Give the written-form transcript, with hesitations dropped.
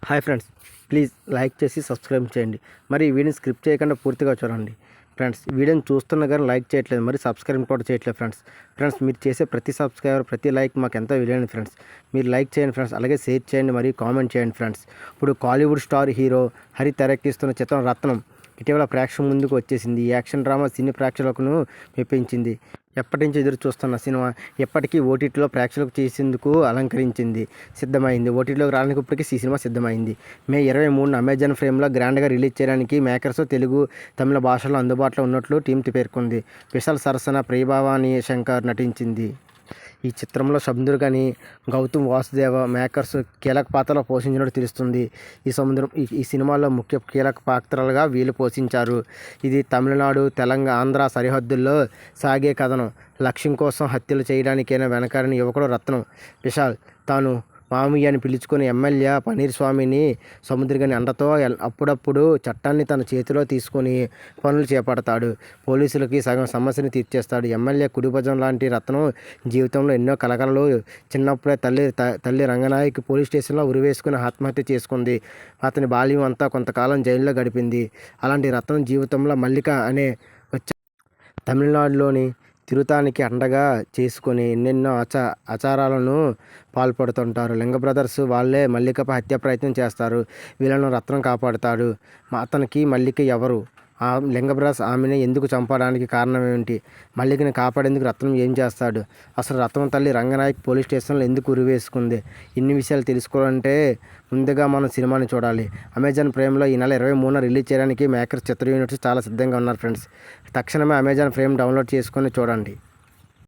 Hi friends, please like చేసి subscribe చేయండి. మరి ఈ వీడియోని స్క్రిప్ట్ చేయకుండా పూర్తిగా చూడండి. ఫ్రెండ్స్, వీడియోని చూస్తున్నా కానీ లైక్ చేయట్లేదు, మరి సబ్స్క్రైబ్ కూడా చేయట్లేదు. ఫ్రెండ్స్ మీరు చేసే ప్రతి సబ్స్క్రైబర్, ప్రతి లైక్ మాకు ఎంతో విలువైనది. ఫ్రెండ్స్ మీరు లైక్ చేయండి ఫ్రెండ్స్, అలాగే షేర్ చేయండి, మరియు కామెంట్ చేయండి. ఫ్రెండ్స్, ఇప్పుడు కాలీవుడ్ స్టార్ హీరో హరి తెరకెక్కిస్తున్న చిత్రం రత్నం ఇటీవల ప్రేక్షకుల ముందుకు వచ్చేసింది. ఈ యాక్షన్ డ్రామా సినీ ప్రేక్షకులను మెప్పించింది. ఎప్పటి నుంచి ఎదురు చూస్తున్న సినిమా ఎప్పటికీ ఓటీటీలో ప్రేక్షకులకు చేసేందుకు సిద్ధమైంది. ఓటీటీలోకి రావడానికి ఇప్పటికీ ఈ సినిమా సిద్ధమైంది. మే 23న అమెజాన్ ప్రైమ్లో గ్రాండ్గా రిలీజ్ చేయడానికి మేకర్స్ తెలుగు, తమిళ భాషల్లో అందుబాటులో ఉన్నట్లు టీం పేర్కొంది. విశాల్ సరసన ప్రియభవాని శంకర్ నటించింది. ఈ చిత్రంలో సముద్రగని, గౌతమ్ వాసుదేవ మేకర్స్ కీలక పాత్రలో పోషించినట్టు తెలుస్తుంది. ఈ సినిమాలో ముఖ్య కీలక పాత్రలుగా వీళ్ళు పోషించారు. ఇది తమిళనాడు, తెలంగాణ, ఆంధ్ర సరిహద్దుల్లో సాగే కథనం. లక్ష్యం కోసం హత్యలు చేయడానికైనా వెనకాడని యువకుడు రత్నం విశాల్ తాను మామయ్య అని పిలుచుకుని ఎమ్మెల్యే పన్నీర్స్వామిని సముద్రగని అండతో అప్పుడప్పుడు చట్టాన్ని తన చేతిలో తీసుకొని పనులు చేపడతాడు. పోలీసులకి సగం సమస్యని తీర్చేస్తాడు. ఎమ్మెల్యే కుడిభుజం లాంటి రత్నం జీవితంలో ఎన్నో కలకలలు. చిన్నప్పుడే తల్లి రంగనాయకి పోలీస్ స్టేషన్లో ఉరివేసుకుని ఆత్మహత్య చేసుకుంది. అతని బాల్యం అంతా కొంతకాలం జైల్లో గడిపింది. అలాంటి రత్నం జీవితంలో మల్లిక అనే తమిళనాడులోని తిరుతానికి అండగా చేసుకొని ఎన్నెన్నో ఆచారాలను పాల్పడుతుంటారు. లింగ బ్రదర్స్ వాళ్ళే మల్లికపై హత్య ప్రయత్నం చేస్తారు. వీళ్ళను రత్నం కాపాడుతాడు. అతనికి మల్లిక ఎవరు? ఆ లింగ బ్రదర్స్ ఆమెను ఎందుకు చంపడానికి కారణం ఏమిటి? మల్లికని కాపాడేందుకు రత్నం ఏం చేస్తాడు? అసలు రత్నం తల్లి రంగనాయక్ పోలీస్ స్టేషన్లో ఎందుకు ఉరివేసుకుంది? ఇన్ని విషయాలు తెలుసుకోవాలంటే ముందుగా మనం సినిమాని చూడాలి. అమెజాన్ ప్రైమ్లో ఈ నెల 23న రిలీజ్ చేయడానికి మేకర్స్ చిత్ర యూనిట్స్ చాలా సిద్ధంగా ఉన్నారు. ఫ్రెండ్స్, తక్షణమే అమెజాన్ ప్రైమ్ డౌన్లోడ్ చేసుకొని చూడండి.